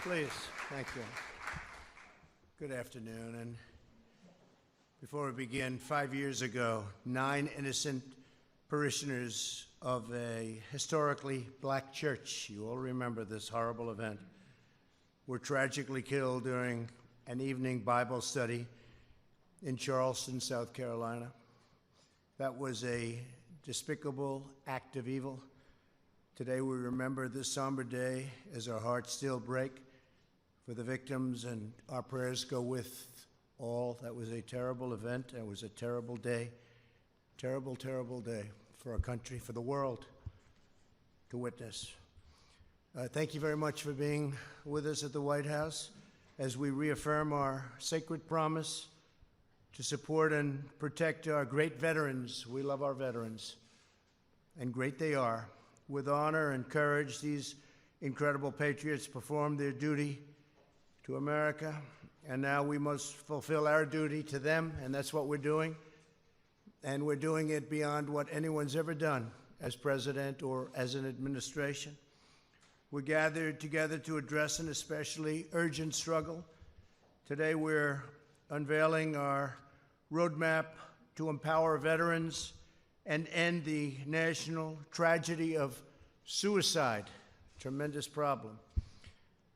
Please. Thank you. Good afternoon. And before we begin, 5 years ago, 9 innocent parishioners of a historically black church, you all remember this horrible event, were tragically killed during an evening Bible study in Charleston, South Carolina. That was a despicable act of evil. Today we remember this somber day as our hearts still break for the victims, and our prayers go with all. That was a terrible event. It was a terrible day. Terrible, terrible day for our country, for the world to witness. Thank you very much for being with us at the White House as we reaffirm our sacred promise to support and protect our great veterans. We love our veterans, and great they are. With honor and courage, these incredible patriots performed their duty to America, and now we must fulfill our duty to them, and that's what we're doing. And we're doing it beyond what anyone's ever done as president or as an administration. We're gathered together to address an especially urgent struggle. Today we're unveiling our roadmap to empower veterans and end the national tragedy of suicide. Tremendous problem.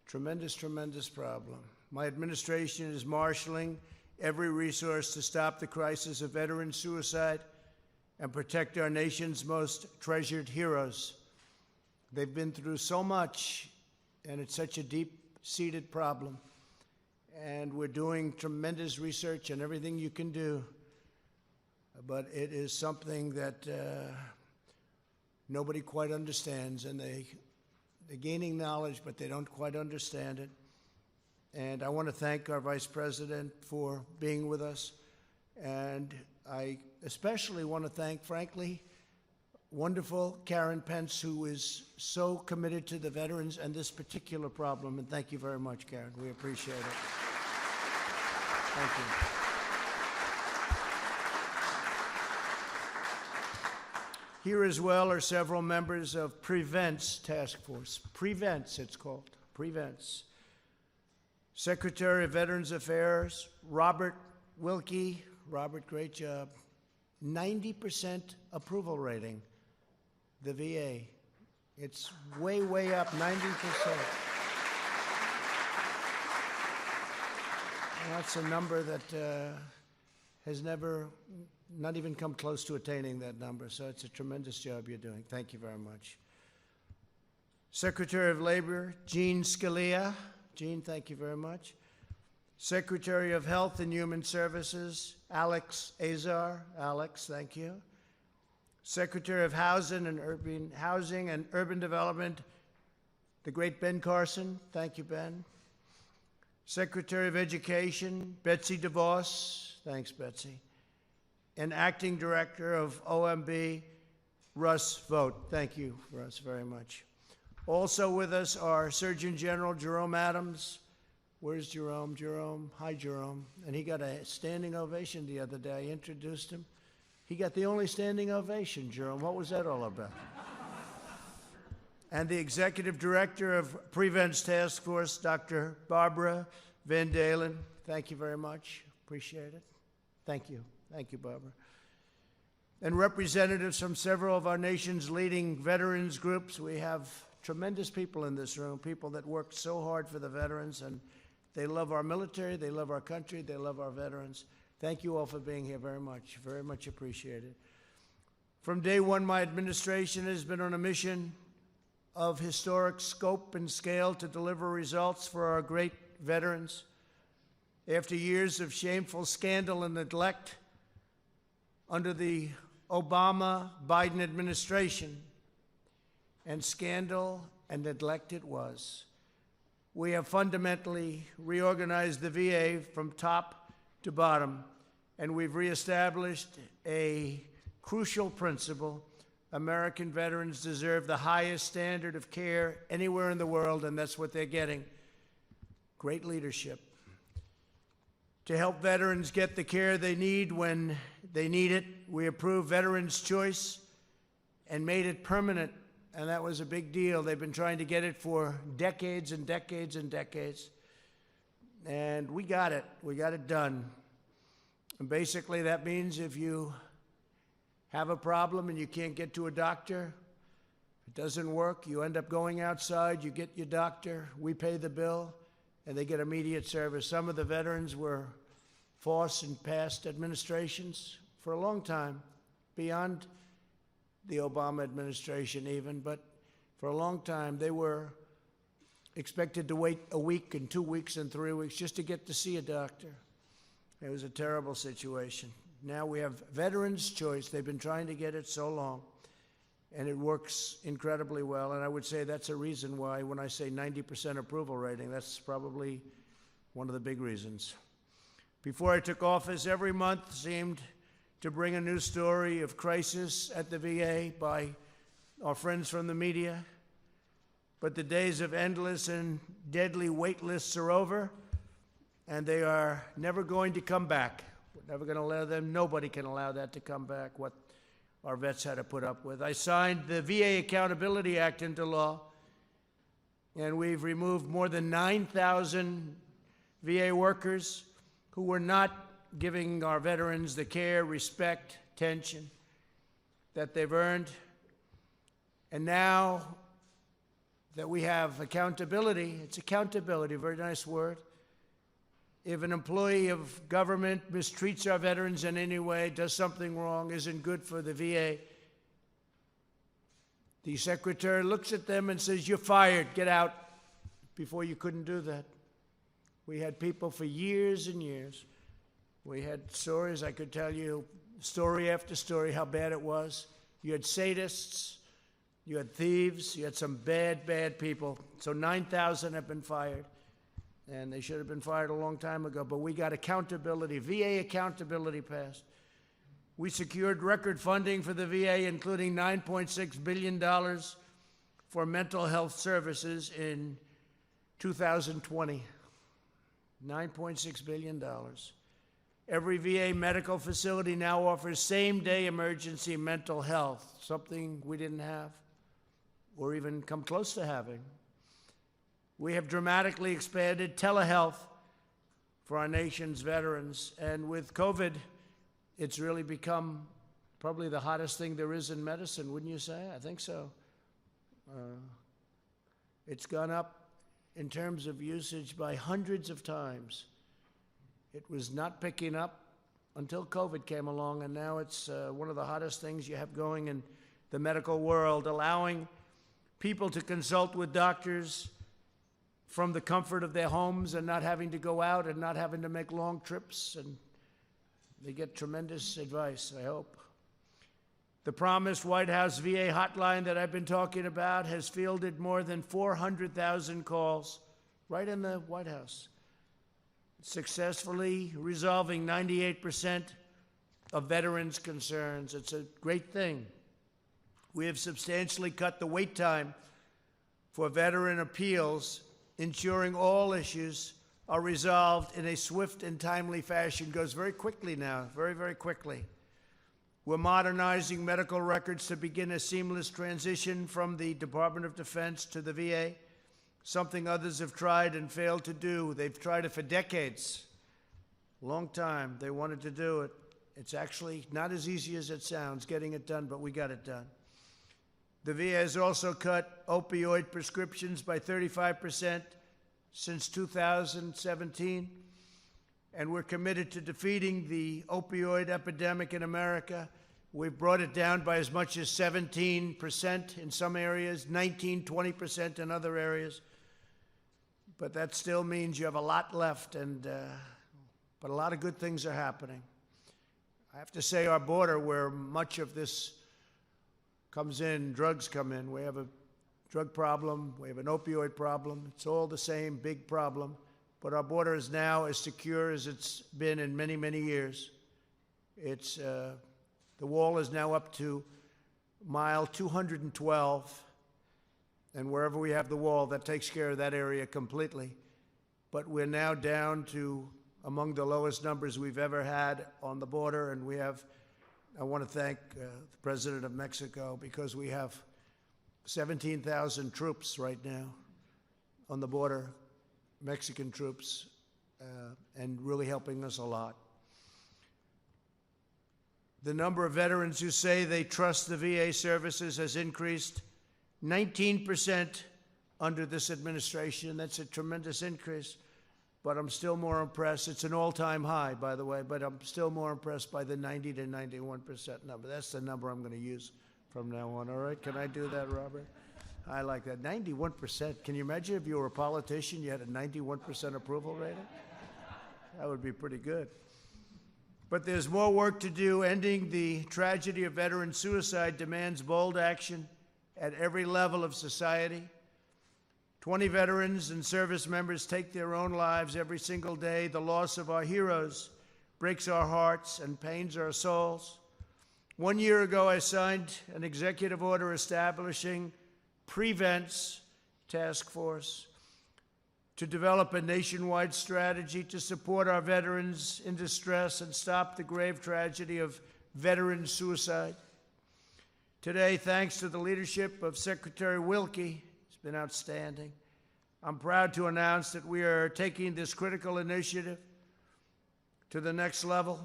Tremendous, tremendous problem. My administration is marshaling every resource to stop the crisis of veteran suicide and protect our nation's most treasured heroes. They've been through so much, and it's such a deep-seated problem. And we're doing tremendous research and everything you can do. But it is something that nobody quite understands, and they're gaining knowledge, but they don't quite understand it. And I want to thank our Vice President for being with us. And I especially want to thank, frankly, wonderful Karen Pence, who is so committed to the veterans and this particular problem. And thank you very much, Karen. We appreciate it. Thank you. Here as well are several members of Prevent's task force. Prevent's, it's called. Prevent's. Secretary of Veterans Affairs, Robert Wilkie. Robert, great job. 90% approval rating, the VA. It's way, way up, 90%. And that's a number that has never, not even come close to attaining that number. So it's a tremendous job you're doing. Thank you very much. Secretary of Labor, Jean Scalia. Jean, thank you very much. Secretary of Health and Human Services, Alex Azar. Alex, thank you. Secretary of Housing and Urban Development, the great Ben Carson. Thank you, Ben. Secretary of Education, Betsy DeVos. Thanks, Betsy. And Acting Director of OMB, Russ Vogt. Thank you, Russ, very much. Also with us are Surgeon General Jerome Adams. Where's Jerome? Jerome, hi, Jerome. And he got a standing ovation the other day. I introduced him. He got the only standing ovation, Jerome. What was that all about? And the Executive Director of Prevent's Task Force, Dr. Barbara Van Dalen. Thank you very much. Appreciate it. Thank you. Thank you, Barbara. And representatives from several of our nation's leading veterans groups. We have tremendous people in this room, people that work so hard for the veterans, and they love our military, they love our country, they love our veterans. Thank you all for being here very much appreciated. From day one, my administration has been on a mission of historic scope and scale to deliver results for our great veterans. After years of shameful scandal and neglect under the Obama-Biden administration, and scandal and neglect it was, we have fundamentally reorganized the VA from top to bottom, and we've reestablished a crucial principle. American veterans deserve the highest standard of care anywhere in the world, and that's what they're getting. Great leadership. To help veterans get the care they need when they need it, we approved Veterans Choice and made it permanent and that was a big deal. They've been trying to get it for decades and decades and decades. And we got it. We got it done. And basically, that means if you have a problem and you can't get to a doctor, it doesn't work, you end up going outside, you get your doctor, we pay the bill, and they get immediate service. Some of the veterans were forced in past administrations for a long time, beyond the Obama administration even, but for a long time they were expected to wait a week and 2 weeks and 3 weeks just to get to see a doctor. It was a terrible situation. Now we have Veterans Choice. They've been trying to get it so long, and it works incredibly well. And I would say that's a reason why, when I say 90% approval rating, that's probably one of the big reasons. Before I took office, every month seemed to bring a new story of crisis at the VA by our friends from the media. But the days of endless and deadly wait lists are over, and they are never going to come back. We're never going to allow them. Nobody can allow that to come back, what our vets had to put up with. I signed the VA Accountability Act into law, and we've removed more than 9,000 VA workers who were not giving our veterans the care, respect, attention that they've earned. And now that we have accountability, it's accountability, a very nice word. If an employee of government mistreats our veterans in any way, does something wrong, isn't good for the VA, the secretary looks at them and says, "You're fired, get out." Before, you couldn't do that. We had people for years and years. We had stories, I could tell you, story after story, how bad it was. You had sadists, you had thieves, you had some bad, bad people. So 9,000 have been fired. And they should have been fired a long time ago, but we got accountability, VA accountability passed. We secured record funding for the VA, including $9.6 billion for mental health services in 2020. $9.6 billion. Every VA medical facility now offers same-day emergency mental health, something we didn't have or even come close to having. We have dramatically expanded telehealth for our nation's veterans. And with COVID, it's really become probably the hottest thing there is in medicine, wouldn't you say? I think so. It's gone up in terms of usage by hundreds of times. It was not picking up until COVID came along, and now it's one of the hottest things you have going in the medical world, allowing people to consult with doctors from the comfort of their homes and not having to go out and not having to make long trips, and they get tremendous advice, I hope. The promised White House VA hotline that I've been talking about has fielded more than 400,000 calls right in the White House, successfully resolving 98% of veterans' concerns. It's a great thing. We have substantially cut the wait time for veteran appeals, ensuring all issues are resolved in a swift and timely fashion. It goes very quickly now, very, very quickly. We're modernizing medical records to begin a seamless transition from the Department of Defense to the VA, something others have tried and failed to do. They've tried it for decades, a long time. They wanted to do it. It's actually not as easy as it sounds, getting it done, but we got it done. The VA has also cut opioid prescriptions by 35% since 2017, and we're committed to defeating the opioid epidemic in America. We've brought it down by as much as 17% in some areas, 19, 20% in other areas. But that still means you have a lot left, but a lot of good things are happening. I have to say, our border, where much of this comes in, drugs come in. We have a drug problem, we have an opioid problem. It's all the same big problem, but our border is now as secure as it's been in many, many years. It's, the wall is now up to mile 212, and wherever we have the wall, that takes care of that area completely. But we're now down to among the lowest numbers we've ever had on the border, and I want to thank the President of Mexico, because we have 17,000 troops right now on the border, Mexican troops, and really helping us a lot. The number of veterans who say they trust the VA services has increased 19% under this administration. That's a tremendous increase, but I'm still more impressed. It's an all-time high, by the way, but I'm still more impressed by the 90 to 91% number. That's the number I'm going to use from now on. All right, can I do that, Robert? I like that. 91%. Can you imagine if you were a politician, you had a 91% approval rating? That would be pretty good. But there's more work to do. Ending the tragedy of veteran suicide demands bold action at every level of society. 20 veterans and service members take their own lives every single day. The loss of our heroes breaks our hearts and pains our souls. 1 year ago, I signed an executive order establishing Prevent's task force to develop a nationwide strategy to support our veterans in distress and stop the grave tragedy of veteran suicide. Today, thanks to the leadership of Secretary Wilkie, it's been outstanding, I'm proud to announce that we are taking this critical initiative to the next level.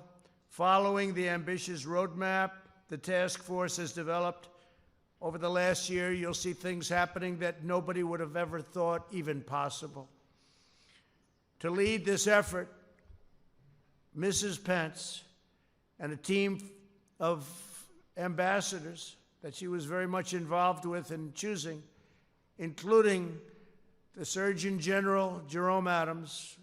Following the ambitious roadmap the task force has developed over the last year, you'll see things happening that nobody would have ever thought even possible. To lead this effort, Mrs. Pence and a team of ambassadors that she was very much involved with in choosing, including the Surgeon General, Jerome Adams.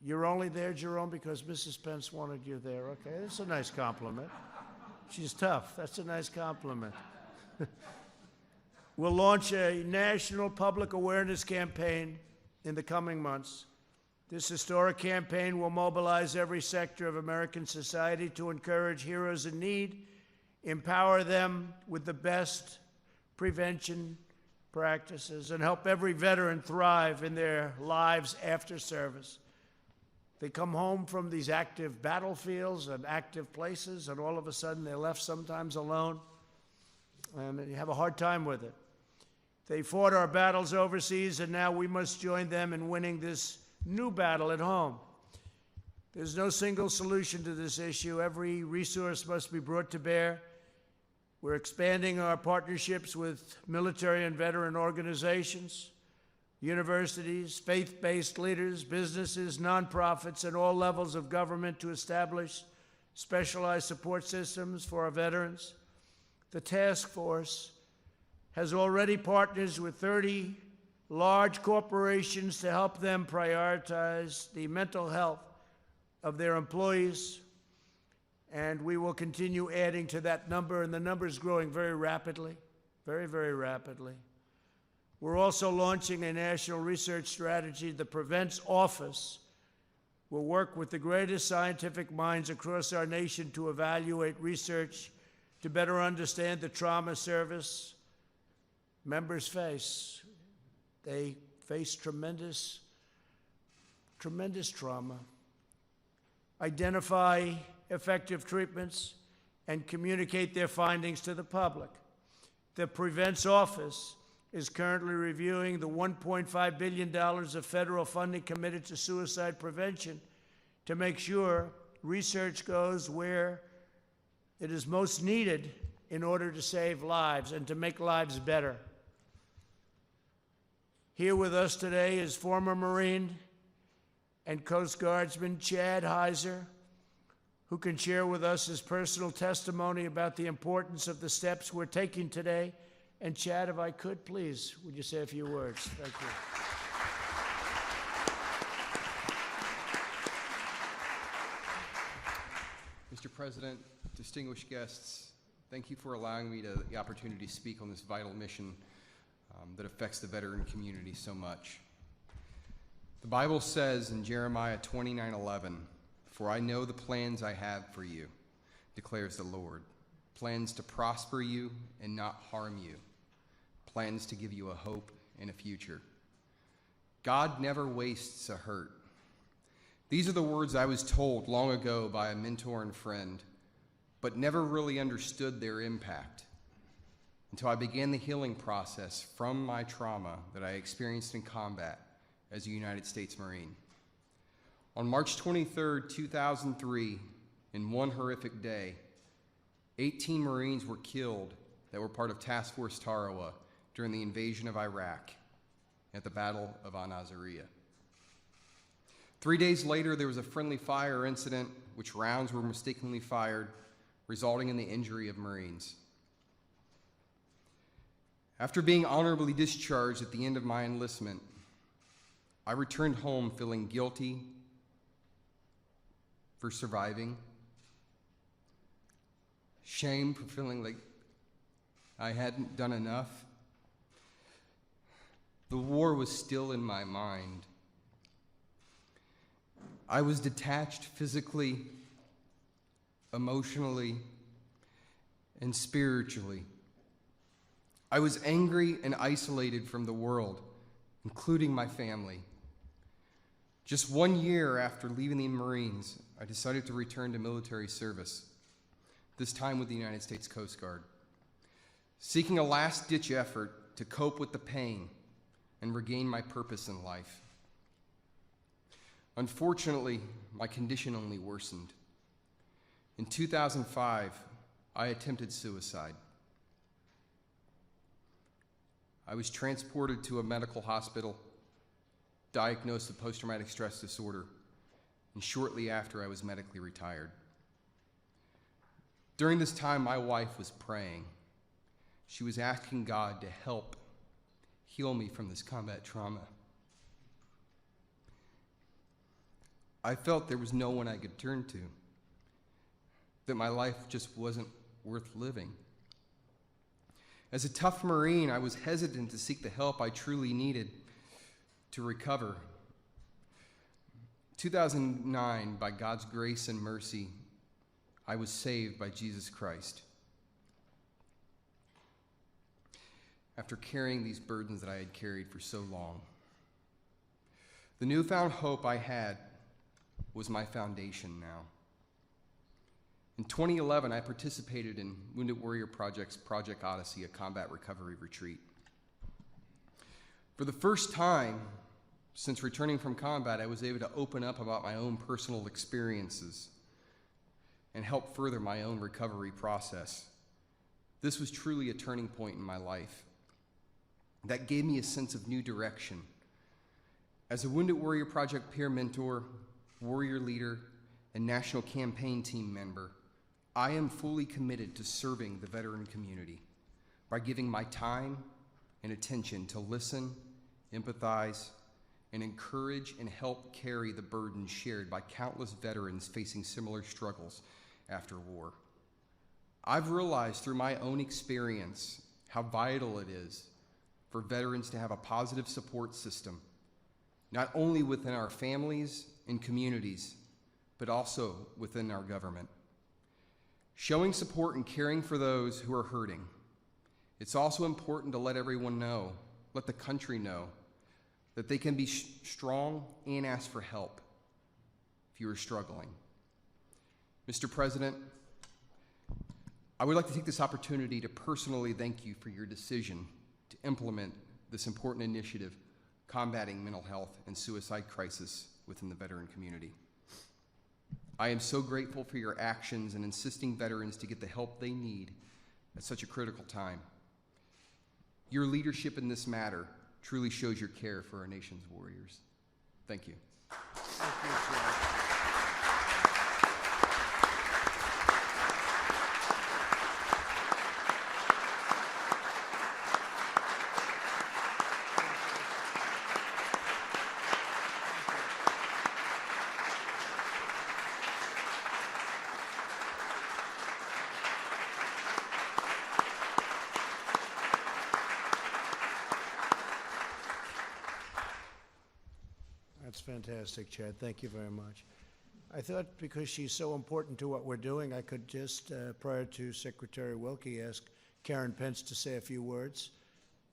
You're only there, Jerome, because Mrs. Pence wanted you there. Okay, that's a nice compliment. She's tough. That's a nice compliment. We'll launch a national public awareness campaign in the coming months. This historic campaign will mobilize every sector of American society to encourage heroes in need, empower them with the best prevention practices, and help every veteran thrive in their lives after service. They come home from these active battlefields and active places, and all of a sudden they're left sometimes alone, and you have a hard time with it. They fought our battles overseas, and now we must join them in winning this new battle at home. There's no single solution to this issue. Every resource must be brought to bear. We're expanding our partnerships with military and veteran organizations, universities, faith-based leaders, businesses, nonprofits, and all levels of government to establish specialized support systems for our veterans. The task force has already partners with 30 large corporations to help them prioritize the mental health of their employees, and we will continue adding to that number, and the number is growing very rapidly, very, very rapidly. We're also launching a national research strategy. The Prevent's Office will work with the greatest scientific minds across our nation to evaluate research to better understand the trauma service members face. They face tremendous trauma. Identify effective treatments and communicate their findings to the public. The Prevent's Office is currently reviewing the $1.5 billion of federal funding committed to suicide prevention to make sure research goes where it is most needed in order to save lives and to make lives better. Here with us today is former Marine and Coast Guardsman Chad Heiser, who can share with us his personal testimony about the importance of the steps we're taking today. And Chad, if I could, please, would you say a few words? Thank you. Mr. President, distinguished guests, thank you for allowing me the opportunity to speak on this vital mission that affects the veteran community so much. The Bible says in Jeremiah 29:11, "For I know the plans I have for you, declares the Lord, plans to prosper you and not harm you, plans to give you a hope and a future." God never wastes a hurt. These are the words I was told long ago by a mentor and friend, but never really understood their impact until I began the healing process from my trauma that I experienced in combat as a United States Marine. On March 23, 2003, in one horrific day, 18 Marines were killed that were part of Task Force Tarawa during the invasion of Iraq at the Battle of Al-Naziriyah. 3 days later, there was a friendly fire incident which rounds were mistakenly fired, resulting in the injury of Marines. After being honorably discharged at the end of my enlistment, I returned home feeling guilty for surviving, shame for feeling like I hadn't done enough. The war was still in my mind. I was detached physically, emotionally, and spiritually. I was angry and isolated from the world, including my family. Just 1 year after leaving the Marines, I decided to return to military service, this time with the United States Coast Guard, seeking a last-ditch effort to cope with the pain and regain my purpose in life. Unfortunately, my condition only worsened. In 2005, I attempted suicide. I was transported to a medical hospital, diagnosed with post-traumatic stress disorder, and shortly after, I was medically retired. During this time, my wife was praying. She was asking God to help heal me from this combat trauma. I felt there was no one I could turn to, that my life just wasn't worth living. As a tough Marine, I was hesitant to seek the help I truly needed to recover. 2009, by God's grace and mercy, I was saved by Jesus Christ. After carrying these burdens that I had carried for so long, the newfound hope I had was my foundation now. In 2011, I participated in Wounded Warrior Project's Project Odyssey, a combat recovery retreat. For the first time since returning from combat, I was able to open up about my own personal experiences and help further my own recovery process. This was truly a turning point in my life that gave me a sense of new direction. As a Wounded Warrior Project peer mentor, warrior leader, and national campaign team member, I am fully committed to serving the veteran community by giving my time and attention to listen, empathize, and encourage and help carry the burden shared by countless veterans facing similar struggles after war. I've realized through my own experience how vital it is for veterans to have a positive support system, not only within our families and communities, but also within our government. Showing support and caring for those who are hurting. It's also important to let everyone know, let the country know, that they can be strong and ask for help if you are struggling. Mr. President, I would like to take this opportunity to personally thank you for your decision to implement this important initiative, combating mental health and suicide crisis within the veteran community. I am so grateful for your actions in insisting veterans to get the help they need at such a critical time. Your leadership in this matter truly shows your care for our nation's warriors. Thank you. Thank you, Chad. That's fantastic, Chad. Thank you very much. I thought because she's so important to what we're doing, I could just, prior to Secretary Wilkie, ask Karen Pence to say a few words.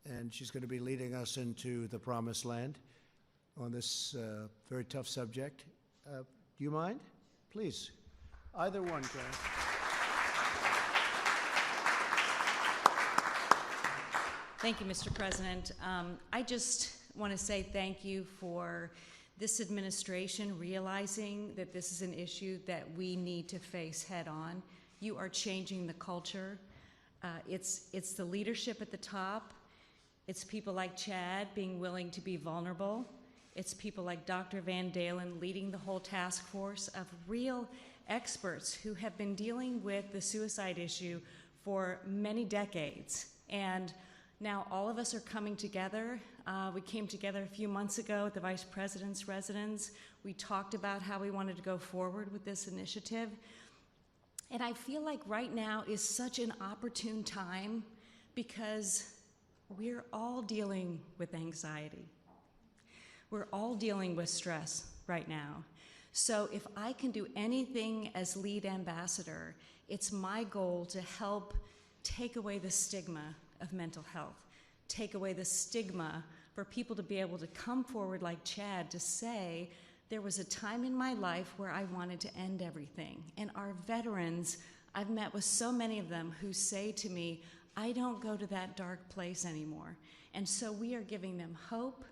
And she's going to be leading us into the promised land on this very tough subject. Do you mind? Please. Either one, Karen. Thank you, Mr. President. I just want to say thank you for this administration realizing that this is an issue that we need to face head on. You are changing the culture. It's the leadership at the top. It's people like Chad being willing to be vulnerable. It's people like Dr. Van Dalen leading the whole task force of real experts who have been dealing with the suicide issue for many decades. And now all of us are coming together. We came together a few months ago at the Vice President's residence. We talked about how we wanted to go forward with this initiative. And I feel like right now is such an opportune time because we're all dealing with anxiety. We're all dealing with stress right now. So if I can do anything as lead ambassador, it's my goal to help take away the stigma of mental health, take away the stigma for people to be able to come forward like Chad to say, there was a time in my life where I wanted to end everything. And our veterans, I've met with so many of them who say to me, I don't go to that dark place anymore. And so we are giving them hope.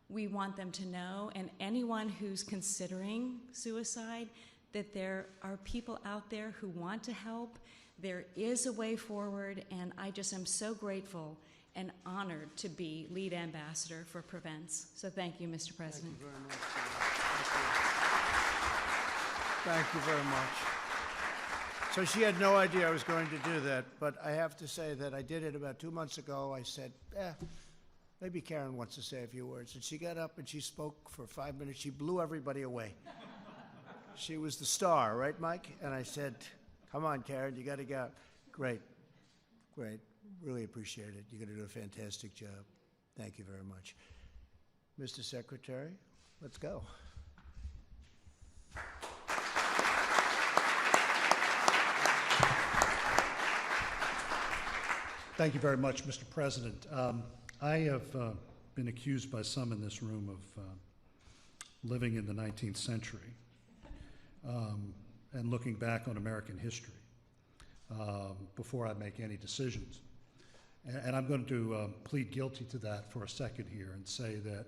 We want them to know, and anyone who's considering suicide, that there are people out there who want to help. There is a way forward, and I just am so grateful and honored to be lead ambassador for Prevents. So thank you, Mr. President. Thank you very much. Thank you very much. So she had no idea I was going to do that, but I have to say that I did it about 2 months ago. I said, maybe Karen wants to say a few words. And she got up and she spoke for 5 minutes. She blew everybody away. She was the star, right, Mike? And I said, come on, Karen, you got to go. Great, great. Really appreciate it. You're going to do a fantastic job. Thank you very much. Mr. Secretary, let's go. Thank you very much, Mr. President. I have been accused by some in this room of living in the 19th century and looking back on American history before I make any decisions. And I'm going to plead guilty to that for a second here and say that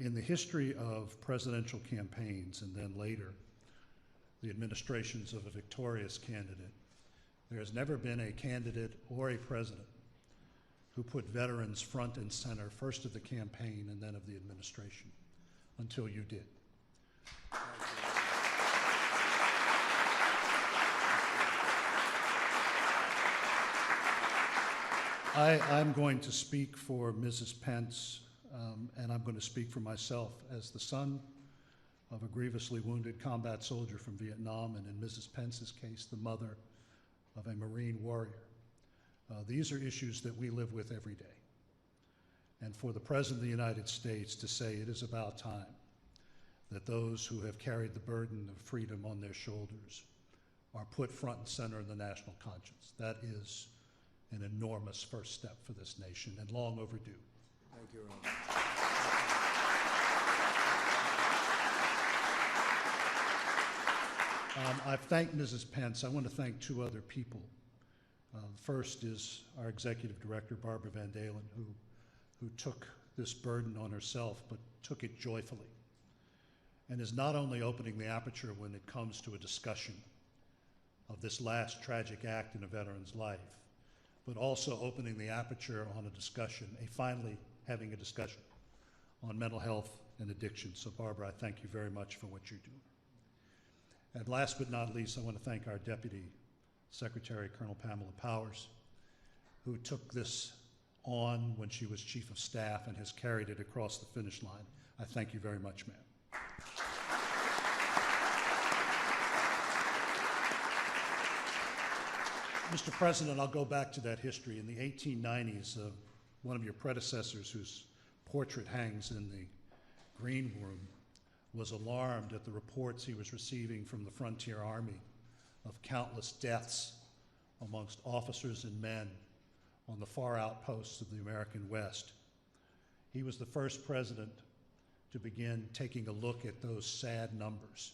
in the history of presidential campaigns and then later the administrations of a victorious candidate, there has never been a candidate or a president who put veterans front and center, first of the campaign and then of the administration, until you did. I'm going to speak for Mrs. Pence, and I'm going to speak for myself as the son of a grievously wounded combat soldier from Vietnam, and in Mrs. Pence's case, the mother of a Marine warrior. These are issues that we live with every day. And for the President of the United States to say it is about time that those who have carried the burden of freedom on their shoulders are put front and center in the national conscience, that is an enormous first step for this nation and long overdue. Thank you, Ron. I've thanked Mrs. Pence. I want to thank two other people. First is our executive director, Barbara Van Dalen, who took this burden on herself, but took it joyfully, and is not only opening the aperture when it comes to a discussion of this last tragic act in a veteran's life, but also opening the aperture on a discussion, finally having a discussion on mental health and addiction. So Barbara, I thank you very much for what you're doing. And last but not least, I want to thank our Deputy Secretary, Colonel Pamela Powers, who took this on when she was Chief of Staff and has carried it across the finish line. I thank you very much, ma'am. Mr. President, I'll go back to that history. In the 1890s, one of your predecessors, whose portrait hangs in the green room, was alarmed at the reports he was receiving from the Frontier Army of countless deaths amongst officers and men on the far outposts of the American West. He was the first president to begin taking a look at those sad numbers,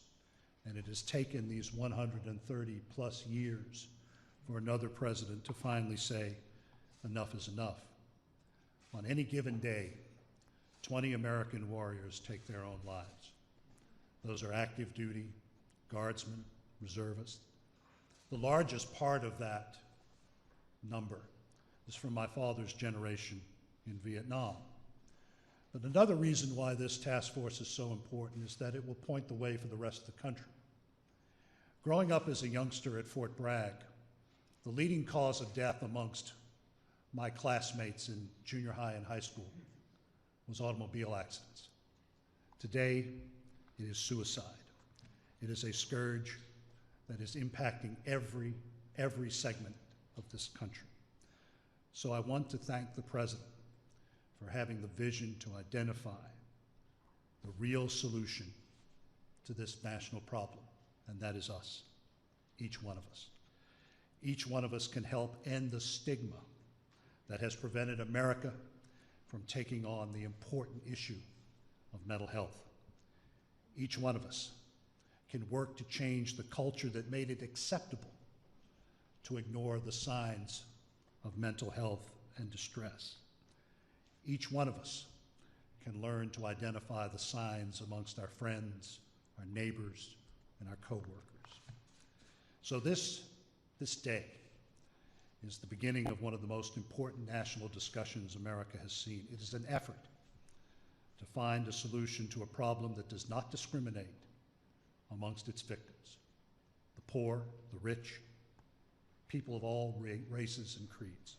and it has taken these 130 plus years for another president to finally say, enough is enough. On any given day, 20 American warriors take their own lives. Those are active duty, guardsmen, reservists. The largest part of that number is from my father's generation in Vietnam. But another reason why this task force is so important is that it will point the way for the rest of the country. Growing up as a youngster at Fort Bragg, the leading cause of death amongst my classmates in junior high and high school was automobile accidents. Today, it is suicide. It is a scourge that is impacting every segment of this country. So I want to thank the President for having the vision to identify the real solution to this national problem, and that is us, each one of us. Each one of us can help end the stigma that has prevented America from taking on the important issue of mental health. Each one of us can work to change the culture that made it acceptable to ignore the signs of mental health and distress. Each one of us can learn to identify the signs amongst our friends, our neighbors, and our coworkers. So this day is the beginning of one of the most important national discussions America has seen. It is an effort to find a solution to a problem that does not discriminate amongst its victims: the poor, the rich, people of all races and creeds.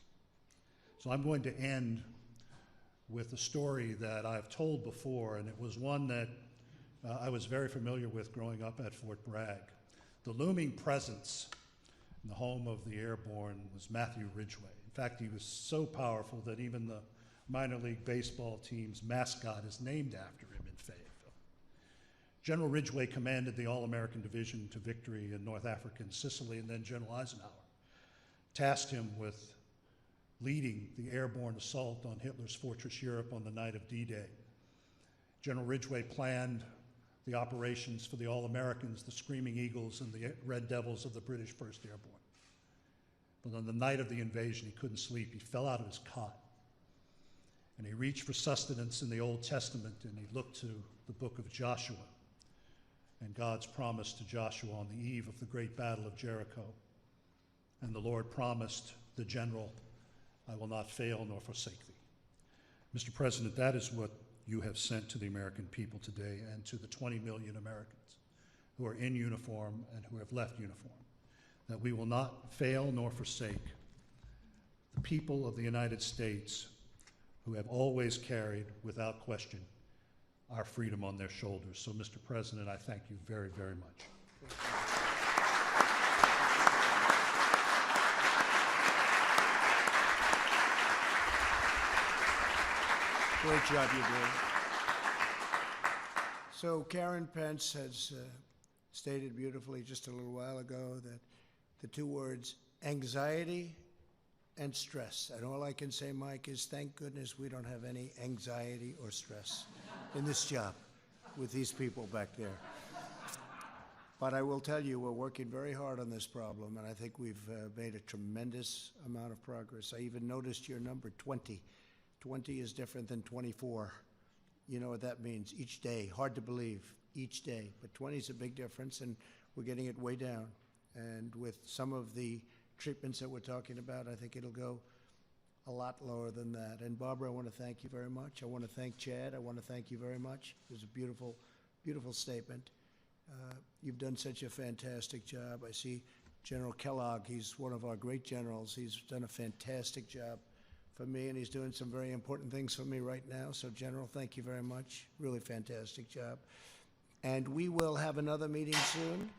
So I'm going to end with a story that I've told before, and it was one that I was very familiar with growing up at Fort Bragg. The looming presence in the home of the airborne was Matthew Ridgway. In fact, he was so powerful that even the minor league baseball team's mascot is named after him in Fayetteville. General Ridgway commanded the All-American Division to victory in North Africa and Sicily, and then General Eisenhower tasked him with leading the airborne assault on Hitler's fortress Europe on the night of D-Day. General Ridgway planned the operations for the All-Americans, the Screaming Eagles, and the Red Devils of the British 1st Airborne. But on the night of the invasion, he couldn't sleep. He fell out of his cot, and he reached for sustenance in the Old Testament, and he looked to the book of Joshua and God's promise to Joshua on the eve of the great battle of Jericho. And the Lord promised the general, "I will not fail nor forsake thee." Mr. President, that is what you have sent to the American people today and to the 20 million Americans who are in uniform and who have left uniform, that we will not fail nor forsake the people of the United States who have always carried, without question, our freedom on their shoulders. So, Mr. President, I thank you very, very much. Great job you did. So Karen Pence has stated beautifully just a little while ago that the two words anxiety and stress. And all I can say, Mike, is thank goodness we don't have any anxiety or stress in this job with these people back there. But I will tell you, we're working very hard on this problem, and I think we've made a tremendous amount of progress. I even noticed your number, 20. 20 is different than 24. You know what that means, each day. Hard to believe, each day. But 20 is a big difference, and we're getting it way down. And with some of the treatments that we're talking about, I think it'll go a lot lower than that. And Barbara, I want to thank you very much. I want to thank Chad. I want to thank you very much. It was a beautiful, beautiful statement. You've done such a fantastic job. I see General Kellogg. He's one of our great generals. He's done a fantastic job for me, and he's doing some very important things for me right now. So, General, thank you very much. Really fantastic job. And we will have another meeting soon,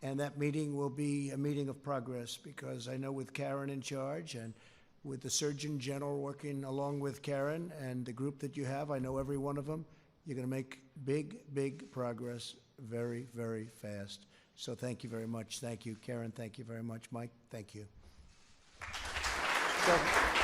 and that meeting will be a meeting of progress, because I know with Karen in charge and with the Surgeon General working along with Karen and the group that you have, I know every one of them, you're going to make big, big progress very, very fast. So thank you very much. Thank you, Karen. Thank you very much. Mike, thank you. So,